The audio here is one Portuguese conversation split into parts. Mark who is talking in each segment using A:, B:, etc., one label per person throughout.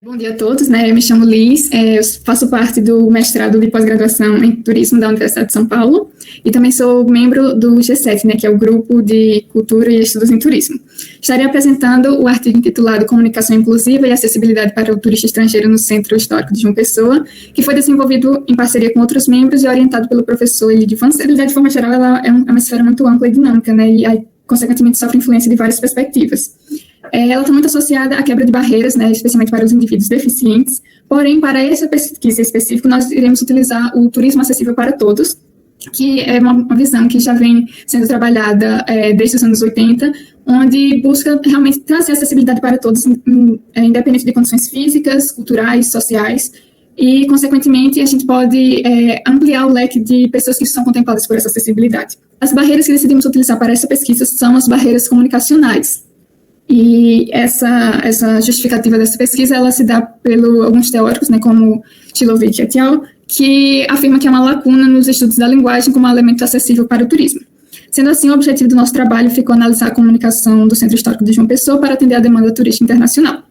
A: Bom dia a todos, Eu me chamo Liz, eu faço parte do mestrado de pós-graduação em turismo da Universidade de São Paulo e também sou membro do G7, que é o Grupo de Cultura e Estudos em Turismo. Estarei apresentando o artigo intitulado Comunicação Inclusiva e Acessibilidade para o Turista Estrangeiro no Centro Histórico de João Pessoa, que foi desenvolvido em parceria com outros membros e orientado pelo professor Elidio Vancetti. A acessibilidade, de forma geral, ela é uma esfera muito ampla e dinâmica, e aí, consequentemente, sofre influência de várias perspectivas. Ela está muito associada à quebra de barreiras, especialmente para os indivíduos deficientes. Porém, para essa pesquisa específica, nós iremos utilizar o turismo acessível para todos, que é uma visão que já vem sendo trabalhada desde os anos 80, onde busca realmente trazer acessibilidade para todos, independente de condições físicas, culturais, sociais, e, consequentemente, a gente pode ampliar o leque de pessoas que são contempladas por essa acessibilidade. As barreiras que decidimos utilizar para essa pesquisa são as barreiras comunicacionais. E essa justificativa dessa pesquisa, ela se dá por alguns teóricos, como Chilovic et al., que afirma que é uma lacuna nos estudos da linguagem como elemento acessível para o turismo. Sendo assim, o objetivo do nosso trabalho ficou analisar a comunicação do Centro Histórico de João Pessoa para atender a demanda turística internacional.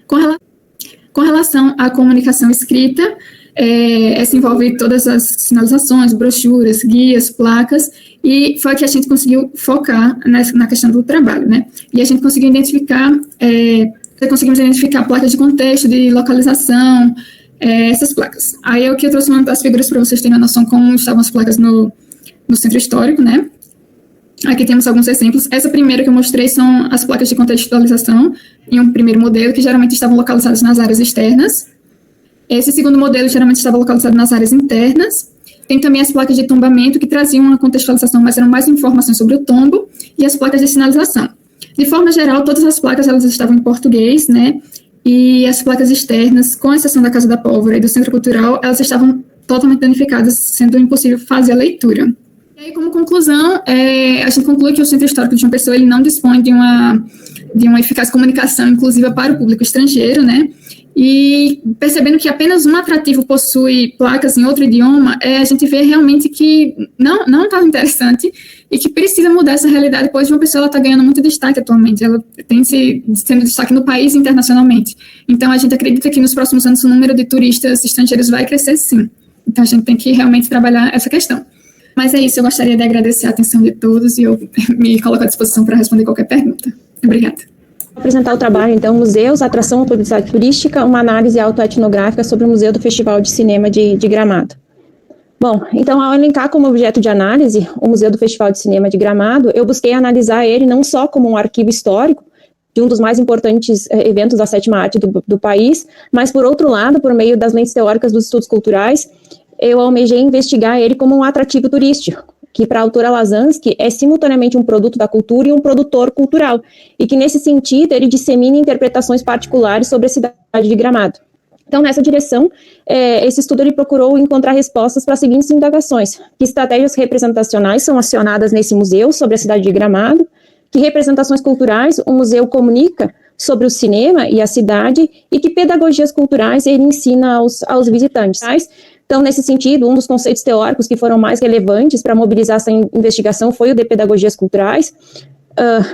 A: Com relação à comunicação escrita, essa envolve todas as sinalizações, brochuras, guias, placas, e foi que a gente conseguiu focar na questão do trabalho, E a gente conseguiu conseguimos identificar placas de contexto, de localização, essas placas. Aí eu trouxe uma das figuras para vocês terem uma noção como estavam as placas no centro histórico, Aqui temos alguns exemplos. Essa primeira que eu mostrei são as placas de contextualização, em um primeiro modelo, que geralmente estavam localizadas nas áreas externas. Esse segundo modelo geralmente estava localizado nas áreas internas. Tem também as placas de tombamento, que traziam uma contextualização, mas eram mais informações sobre o tombo, e as placas de sinalização. De forma geral, todas as placas elas estavam em português, E as placas externas, com exceção da Casa da Pólvora e do Centro Cultural, elas estavam totalmente danificadas, sendo impossível fazer a leitura. E aí, como conclusão, a gente conclui que o Centro Histórico de João Pessoa ele não dispõe de uma eficaz comunicação inclusiva para o público estrangeiro, E percebendo que apenas um atrativo possui placas em outro idioma, a gente vê realmente que não está interessante e que precisa mudar essa realidade, pois João Pessoa está ganhando muito destaque atualmente, ela tem sendo destaque no país e internacionalmente. Então, a gente acredita que nos próximos anos o número de turistas estrangeiros vai crescer sim. Então, a gente tem que realmente trabalhar essa questão. Mas é isso, eu gostaria de agradecer a atenção de todos e eu me coloco à disposição para responder qualquer pergunta. Obrigada.
B: Vou apresentar o trabalho, então, Museus, Atração ou Publicidade Turística, uma análise autoetnográfica sobre o Museu do Festival de Cinema de Gramado. Bom, então, ao elencar como objeto de análise o Museu do Festival de Cinema de Gramado, eu busquei analisar ele não só como um arquivo histórico, de um dos mais importantes eventos da sétima arte do país, mas, por outro lado, por meio das lentes teóricas dos estudos culturais, eu almejei investigar ele como um atrativo turístico, que para a autora Lasansky é simultaneamente um produto da cultura e um produtor cultural, e que nesse sentido ele dissemina interpretações particulares sobre a cidade de Gramado. Então, nessa direção, esse estudo ele procurou encontrar respostas para as seguintes indagações: que estratégias representacionais são acionadas nesse museu sobre a cidade de Gramado, que representações culturais o museu comunica sobre o cinema e a cidade, e que pedagogias culturais ele ensina aos visitantes. Então, nesse sentido, um dos conceitos teóricos que foram mais relevantes para mobilizar essa investigação foi o de pedagogias culturais,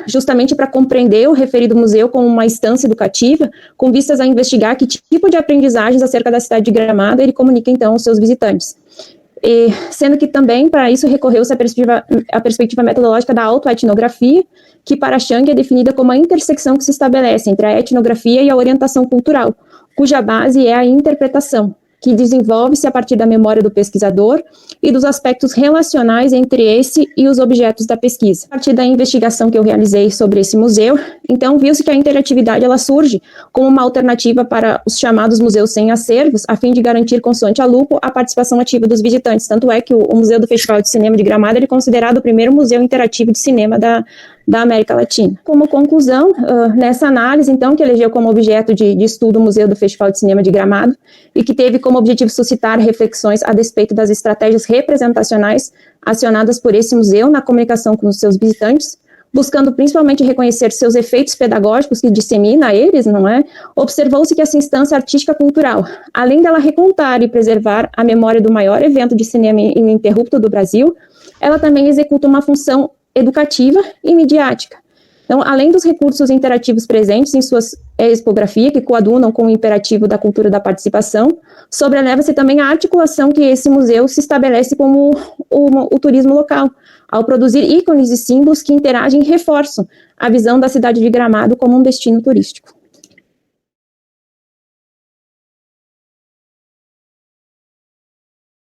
B: justamente para compreender o referido museu como uma instância educativa, com vistas a investigar que tipo de aprendizagens acerca da cidade de Gramado ele comunica, então, aos seus visitantes. E, sendo que também, para isso, recorreu-se à perspectiva metodológica da autoetnografia, que para Chang é definida como a intersecção que se estabelece entre a etnografia e a orientação cultural, cuja base é a interpretação, que desenvolve-se a partir da memória do pesquisador e dos aspectos relacionais entre esse e os objetos da pesquisa. A partir da investigação que eu realizei sobre esse museu, então viu-se que a interatividade ela surge como uma alternativa para os chamados museus sem acervos, a fim de garantir, consoante a lupo, a participação ativa dos visitantes. Tanto é que o Museu do Festival de Cinema de Gramado ele é considerado o primeiro museu interativo de cinema da América Latina. Como conclusão, nessa análise, então, que elegeu como objeto de estudo o Museu do Festival de Cinema de Gramado e que teve como objetivo suscitar reflexões a despeito das estratégias representacionais acionadas por esse museu na comunicação com os seus visitantes, buscando principalmente reconhecer seus efeitos pedagógicos que dissemina a eles, observou-se que essa instância artística cultural, além dela recontar e preservar a memória do maior evento de cinema ininterrupto do Brasil, ela também executa uma função educativa e midiática. Então, além dos recursos interativos presentes em suas expografia, que coadunam com o imperativo da cultura da participação, sobreleva-se também a articulação que esse museu se estabelece como o turismo local, ao produzir ícones e símbolos que interagem e reforçam a visão da cidade de Gramado como um destino turístico.